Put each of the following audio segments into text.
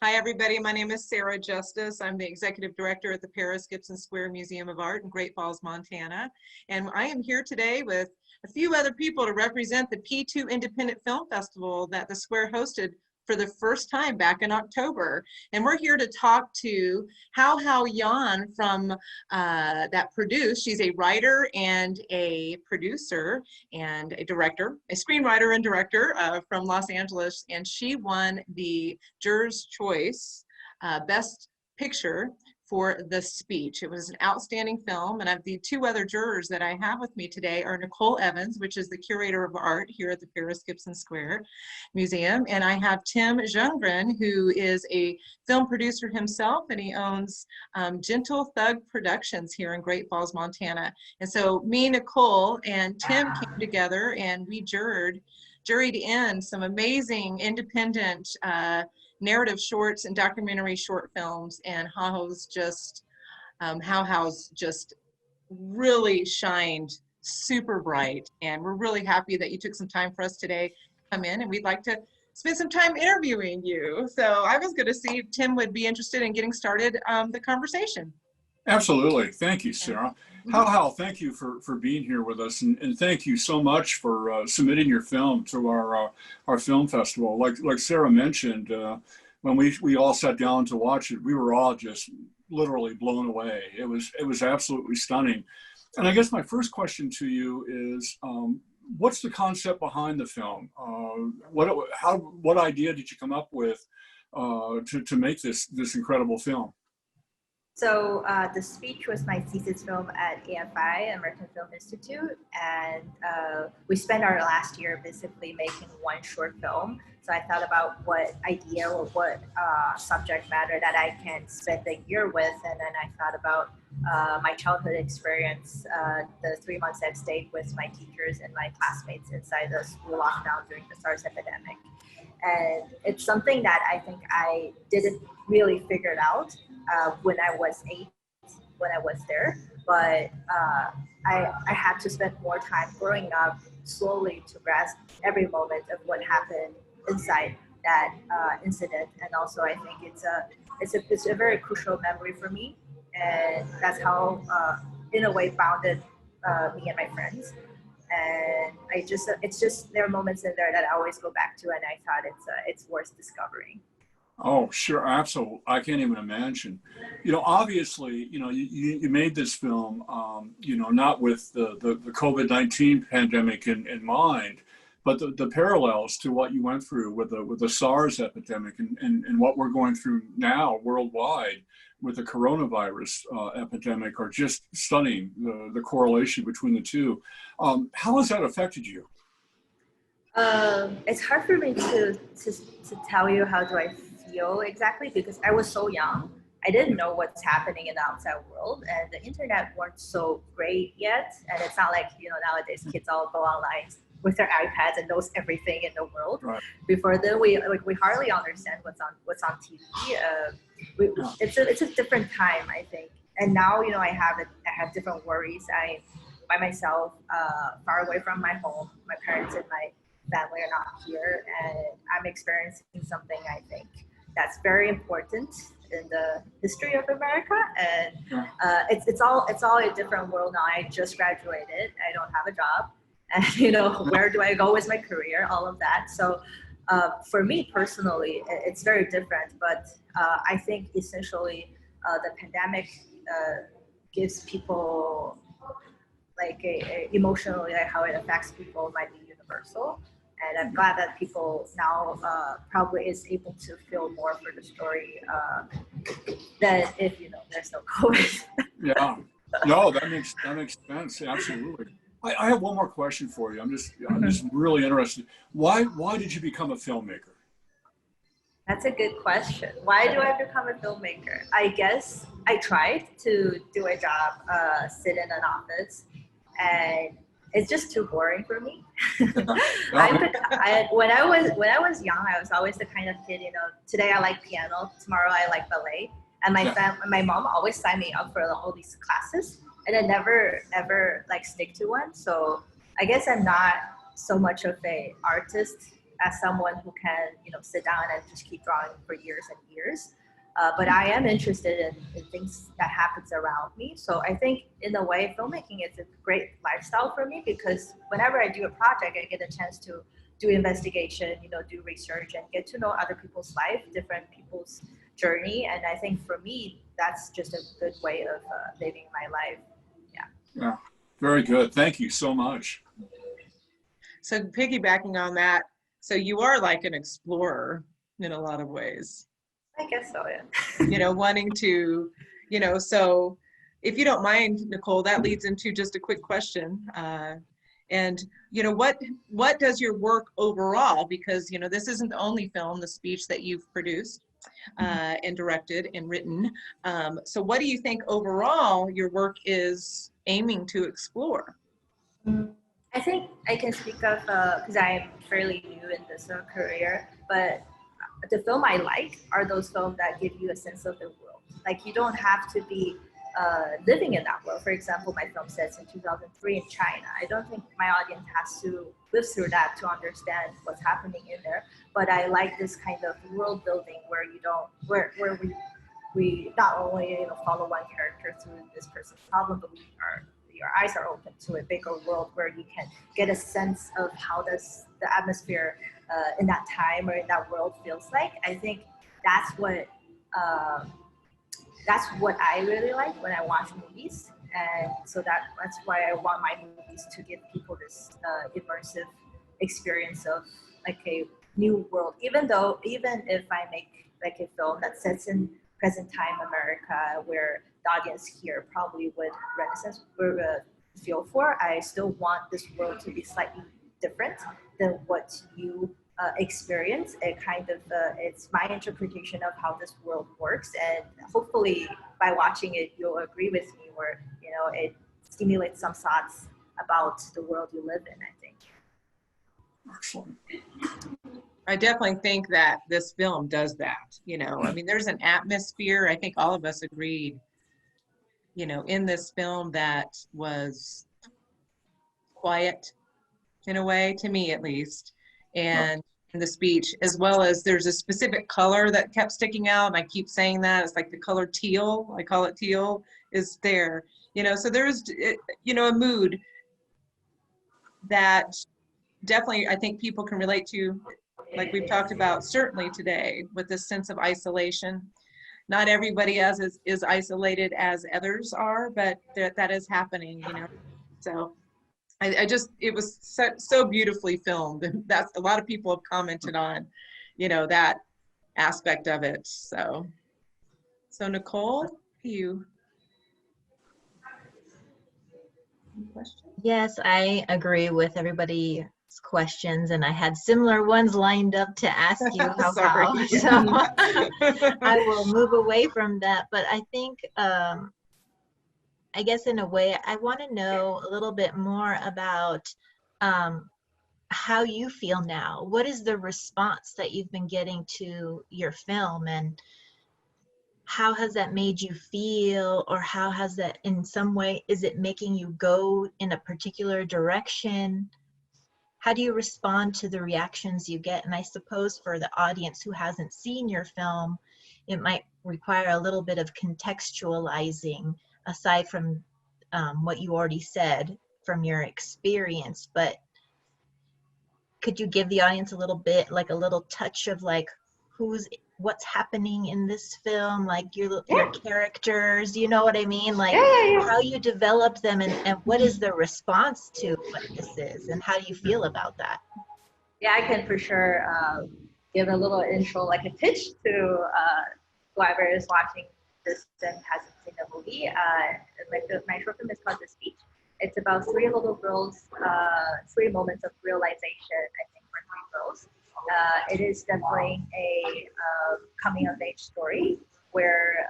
Hi, everybody. My name is Sarah Justice. I'm the Executive Director at the Paris Gibson Square Museum of Art in Great Falls, Montana. And I am here today with a few other people to represent the P2 Independent Film Festival that the Square hosted for the first time back in October. And we're here to talk to Haohao Yan from that produced. She's a writer and a producer and a director, a screenwriter and director from Los Angeles. And she won the Jurors Choice Best Picture for The Speech. It was an outstanding film, and the two other jurors that I have with me today are Nicole Evans, which is the curator of art here at the Paris Gibson Square Museum, and I have Tim Jungren, who is a film producer himself, and he owns Gentle Thug Productions here in Great Falls, Montana. And so me, Nicole, and Tim came together, and we juried in some amazing independent narrative shorts and documentary short films, and Haohao's just really shined super bright, and we're really happy that you took some time for us today to come in, and we'd like to spend some time interviewing you. So I was going to see if Tim would be interested in getting started the conversation. Absolutely. Thank you, Sarah. Haohao, thank you for being here with us, and thank you so much for submitting your film to our film festival. Like Sarah mentioned, when we all sat down to watch it, we were all just literally blown away. It was absolutely stunning. And I guess my first question to you is, what's the concept behind the film? What idea did you come up with to make this incredible film? So The Speech was my thesis film at AFI, American Film Institute, and we spent our last year basically making one short film. So I thought about what idea or what subject matter that I can spend the year with, and then I thought about my childhood experience, the 3 months I've stayed with my teachers and my classmates inside the school lockdown during the SARS epidemic. And it's something that I think I didn't really figure it out when I was 8, when I was there, but I had to spend more time growing up slowly to grasp every moment of what happened inside that incident. And also I think it's a very crucial memory for me, and that's how in a way bounded me and my friends. And it's just there are moments in there that I always go back to, and I thought it's worth discovering. Oh, sure, absolutely. I can't even imagine. Obviously, you made this film, not with the COVID-19 pandemic in mind, but the parallels to what you went through with the SARS epidemic and what we're going through now worldwide with the coronavirus epidemic are just stunning, the correlation between the two. How has that affected you? It's hard for me to tell you how do I feel exactly, because I was so young. I didn't know what's happening in the outside world, and the internet weren't so great yet. And it's not like, nowadays kids all go online with their iPads and knows everything in the world. Right. Before then, we hardly understand what's on TV. It's a different time, I think. And now, I have different worries. I, by myself, far away from my home. My parents and my family are not here, and I'm experiencing something I think that's very important in the history of America. And it's all a different world now. I just graduated. I don't have a job, and where do I go with my career? All of that. So for me personally, it's very different. But I think essentially the pandemic gives people emotionally, how it affects people might be universal. And I'm glad that people now probably is able to feel more for the story than if there's no COVID. Yeah, no, that makes sense. Absolutely. I have one more question for you. I'm just really interested. Why did you become a filmmaker? That's a good question. Why do I become a filmmaker? I guess I tried to do a job, sit in an office, and it's just too boring for me. When I was young, I was always the kind of kid, today I like piano, tomorrow I like ballet. And my mom always signed me up for all these classes, and I never ever stick to one. So I guess I'm not so much of a artist as someone who can, sit down and just keep drawing for years and years. But I am interested in things that happens around me. So I think in a way, filmmaking is a great lifestyle for me, because whenever I do a project, I get a chance to do investigation, do research and get to know other people's life, different people's journey. And I think for me, that's just a good way of living my life. Yeah, very good. Thank you so much. So piggybacking on that, so you are like an explorer in a lot of ways. I guess so, yeah. Wanting to, so if you don't mind, Nicole, that leads into just a quick question. And, what does your work overall, because, this isn't the only film, The Speech, that you've produced and directed and written. So what do you think overall your work is aiming to explore? I think I can speak of, because I'm fairly new in this career, but the film I like are those films that give you a sense of the world. Like, you don't have to be living in that world. For example, my film sets in 2003 in China. I don't think my audience has to live through that to understand what's happening in there. But I like this kind of world building where where we not only follow one character through this person's problem, but your eyes are open to a bigger world where you can get a sense of how does the atmosphere in that time or in that world feels like. I think that's what I really like when I watch movies, and so that's why I want my movies to give people this immersive experience of like a new world. Even if I make like a film that sets in present time America, where the audience here probably would feel for, I still want this world to be slightly different than what you experience. It kind of it's my interpretation of how this world works, and hopefully by watching it you'll agree with me, where it stimulates some thoughts about the world you live in, I think. Excellent. I definitely think that this film does that. There's an atmosphere, I think all of us agreed, in this film that was quiet in a way, to me at least, and in The Speech, as well as there's a specific color that kept sticking out, and I keep saying that, it's like the color teal, I call it teal, is there, so there's, a mood that definitely I think people can relate to, like we've talked about certainly today, with this sense of isolation. Not everybody is isolated as others are, but that is happening, so it was so beautifully filmed, and that's a lot of people have commented on, that aspect of it. So Nicole, any questions? Yes, I agree with everybody's questions, and I had similar ones lined up to ask you, Haohao. So I will move away from that. But I think, I guess in a way, I want to know a little bit more about how you feel now. What is the response that you've been getting to your film, and how has that made you feel, or how has that in some way, is it making you go in a particular direction? How do you respond to the reactions you get? And I suppose for the audience who hasn't seen your film, it might require a little bit of contextualizing aside from what you already said from your experience. But could you give the audience a little bit, like a little touch of like what's happening in this film, like your characters, you know what I mean? Like how you develop them, and what is the response to what this is, and how do you feel about that? Yeah, I can for sure give a little intro, like a pitch to whoever is watching this and hasn't seen the movie. My short film is called The Speech. It's about three little girls, 3 moments of realization, I think, for 3 girls. It is definitely a coming of age story where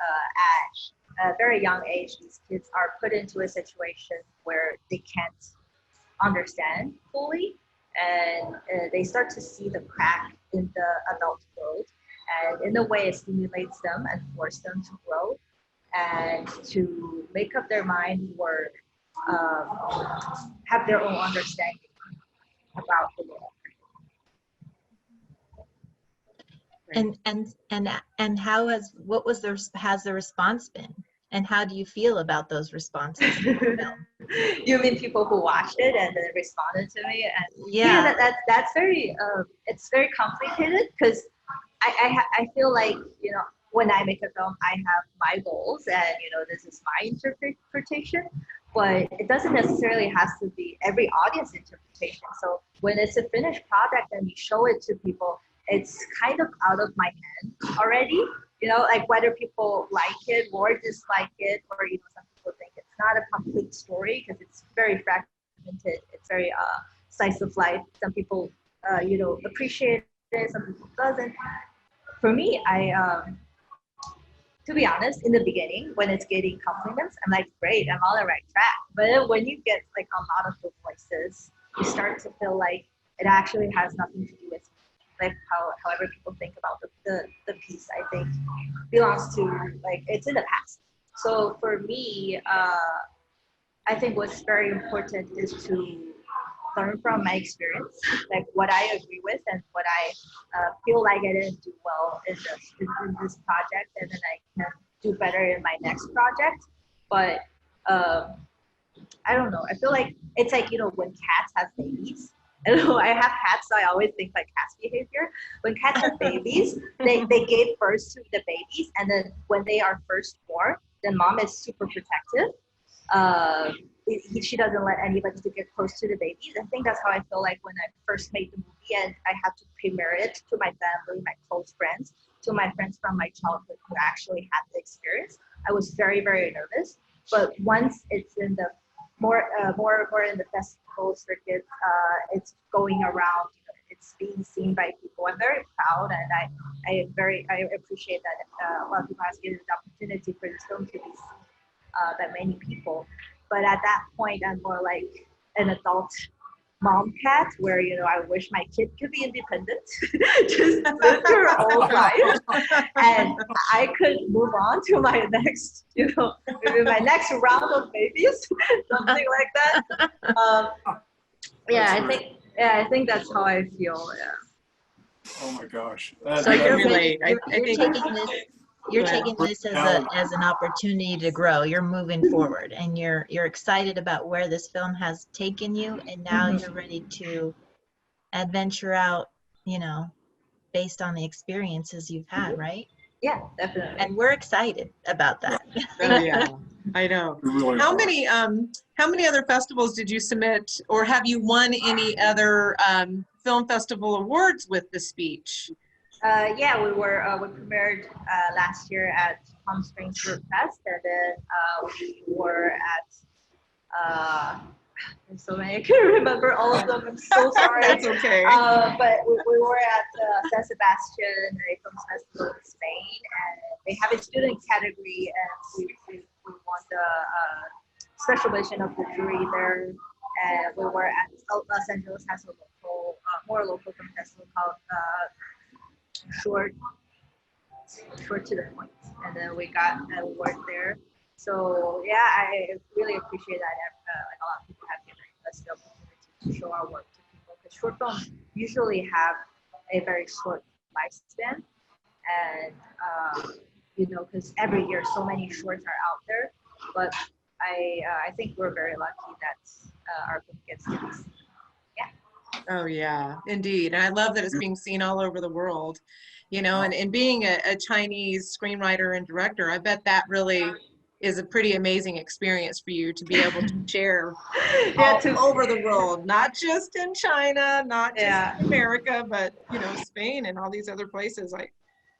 at a very young age, these kids are put into a situation where they can't understand fully, and they start to see the crack in the adult world, and in a way it stimulates them and forces them to grow and to make up their mind, or have their own understanding about the world. And how has the response been? And how do you feel about those responses to the film? You mean people who watched it and then responded to me? And Yeah. that's very it's very complicated because I feel like, you know, when I make a film, I have my goals and, you know, this is my interpretation, but it doesn't necessarily has to be every audience interpretation. So when it's a finished product and you show it to people, it's kind of out of my hand already. You know, like whether people like it or dislike it, or, you know, some people think it's not a complete story because it's very fragmented. It's very slice of life. Some people, you know, appreciate it. Some people doesn't. For me, to be honest, in the beginning, when it's getting compliments, I'm like, great, I'm on the right track. But then when you get like a lot of the voices, you start to feel like it actually has nothing to do with like however people think about the piece. I think belongs to, like, it's in the past. So for me, I think what's very important is to learn from my experience, like what I agree with and what I feel like I didn't do well in this project, and then I can do better in my next project. But I don't know. I feel like it's like, you know, when cats have babies. I don't know, I have cats, so I always think like cats behavior. When cats have babies, they give birth to the babies, and then when they are first born, the mom is super protective. She doesn't let anybody to get close to the babies. I think that's how I feel like when I first made the movie and I had to premiere it to my family, my close friends, to my friends from my childhood who actually had the experience. I was very, very nervous. But once it's in the more in the festival circuit, it's going around, you know, it's being seen by people. I'm very proud, and I appreciate that a lot of people have given the opportunity for this film to be seen by many people. But at that point, I'm more like an adult mom cat, where, you know, I wish my kid could be independent, just live her own life, and I could move on to my next, you know, maybe my next round of babies, something like that. I think that's how I feel. Yeah. Oh my gosh. So you're relate. you're taking this as an opportunity to grow. You're moving forward, and you're excited about where this film has taken you, and now you're ready to adventure out, you know, based on the experiences you've had, right? Yeah, definitely. And we're excited about that. Oh yeah, I know. Really How are. many other festivals did you submit, or have you won any other film festival awards with the speech? Yeah, we premiered last year at Palm Springs Fruit Fest, and then we were at there's so many, I can't remember all of them. I'm so sorry. That's okay. But we were at San Sebastian, a film festival in Spain, and they have a student category, and we won the special edition of the jury there. And we were at Los Angeles has a more local film festival called Short to the Point, and then we got an award there. So yeah, I really appreciate that. Like a lot of people have given us the opportunity to show our work to people, because short films usually have a very short lifespan, and you know, because every year so many shorts are out there. But I think we're very lucky that our film gets to be seen. Oh yeah, indeed. And I love that it's being seen all over the world, you know, and being a Chinese screenwriter and director, I bet that really is a pretty amazing experience for you to be able to share all over the world, not just in China, not just in America, but, you know, Spain and all these other places. Like,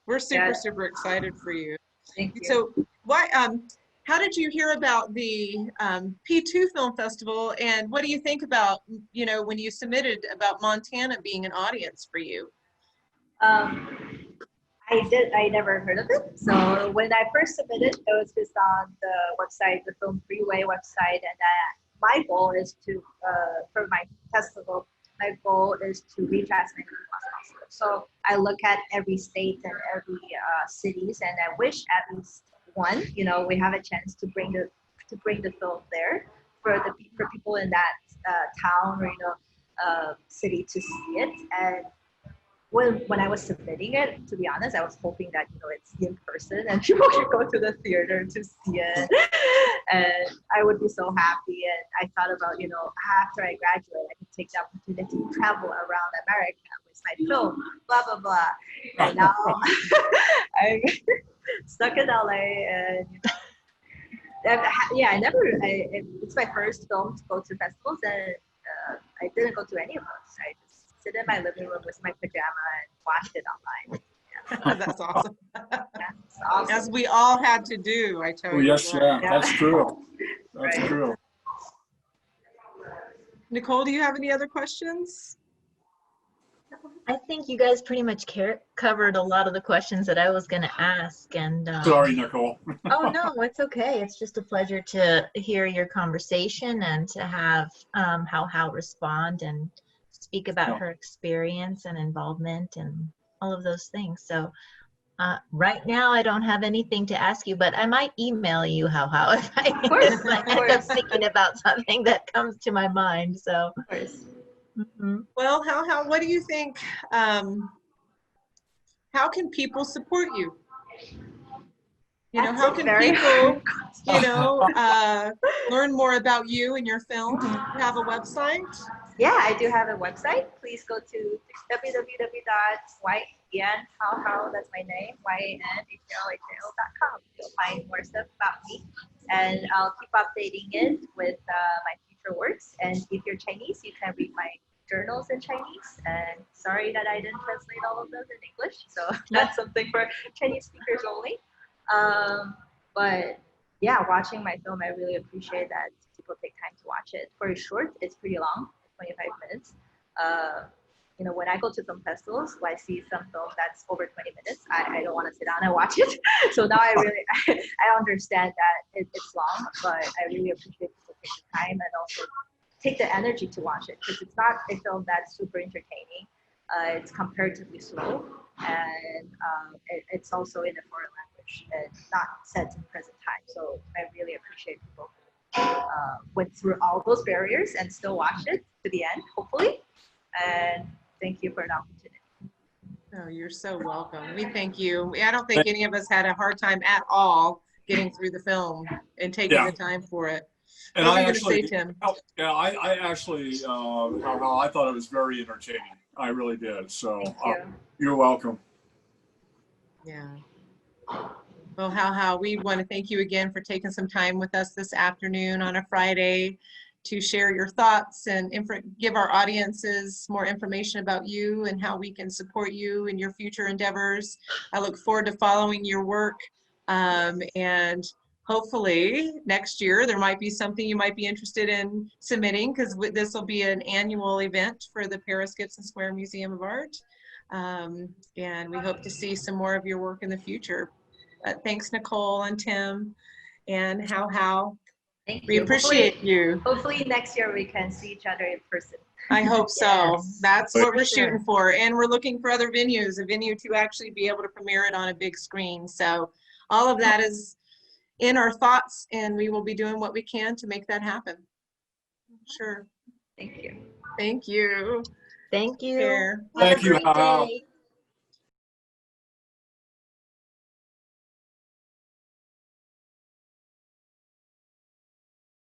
we're super excited for you. Thank you. So how did you hear about the P2 Film Festival, and what do you think about, you know, when you submitted, about Montana being an audience for you? I never heard of it. So when I first submitted, it was just on the website, the Film Freeway website, and my goal is to, for my festival, my goal is to reach as many people as possible. So I look at every state and every cities, and I wish at least one, you know, we have a chance to bring the film there for people in that town or, you know, city to see it. And when I was submitting it, to be honest, I was hoping that it's in person and people could go to the theater to see it, and I would be so happy. And I thought about after I graduate, I could take the opportunity to travel around America with my film, blah blah blah. And now I'm stuck in LA, and it's my first film to go to festivals, and I didn't go to any of those. I just sit in my living room with my pajama and watch it online. Yeah. That's awesome. It's awesome. As we all had to do, I tell Oh, you. yes, yeah, that's true. That's Right. true. Nicole, do you have any other questions? I think you guys pretty much covered a lot of the questions that I was going to ask. And Sorry, Nicole. oh no, it's okay. It's just a pleasure to hear your conversation and to have Haohao respond and speak about her experience and involvement and all of those things. So right now I don't have anything to ask you, but I might email you, Haohao, if I end up thinking about something that comes to my mind. So. Of course. Mm-hmm. Well, how what do you think? How can people support you? How can people, learn more about you and your film? Do you have a website? Yeah, I do have a website. Please go to www.Haohao, that's my name, YANHAOHAO.com. You'll find more stuff about me, and I'll keep updating it with my future works. And if you're Chinese, you can read my journals in Chinese. And sorry that I didn't translate all of those in English, so that's something for Chinese speakers only. But yeah, watching my film, I really appreciate that people take time to watch it. For a short, it's pretty long, 25 minutes. When I go to film festivals, I see some film that's over 20 minutes. I don't want to sit down and watch it. So now I understand that it's long, but I really appreciate people taking time and also take the energy to watch it, because it's not a film that's super entertaining. It's comparatively slow, and it's also in a foreign language and not set in present time. So I really appreciate people who went through all those barriers and still watched it to the end, hopefully. And thank you for an opportunity. Oh, you're so welcome. We thank you. I don't think any of us had a hard time at all getting through the film and taking the time for it. And what I were you actually, gonna say, Tim? I actually, I thought it was very entertaining. I really did. So you're welcome. Yeah. Well, Haohao, we want to thank you again for taking some time with us this afternoon on a Friday to share your thoughts and give our audiences more information about you and how we can support you in your future endeavors. I look forward to following your work, and hopefully next year there might be something you might be interested in submitting, because this will be an annual event for the Paris Gibson Square Museum of Art, and we hope to see some more of your work in the future. Thanks, Nicole and Tim and Haohao. Thank you. We appreciate you. Hopefully next year we can see each other in person. I hope so. Yes, That's what we're sure. shooting for. And we're looking for other venues, a venue to actually be able to premiere it on a big screen. So all of that is in our thoughts, and we will be doing what we can to make that happen. Sure. Thank you. Thank you. Thank you. Care. Have a Thank you, great Haohao. day.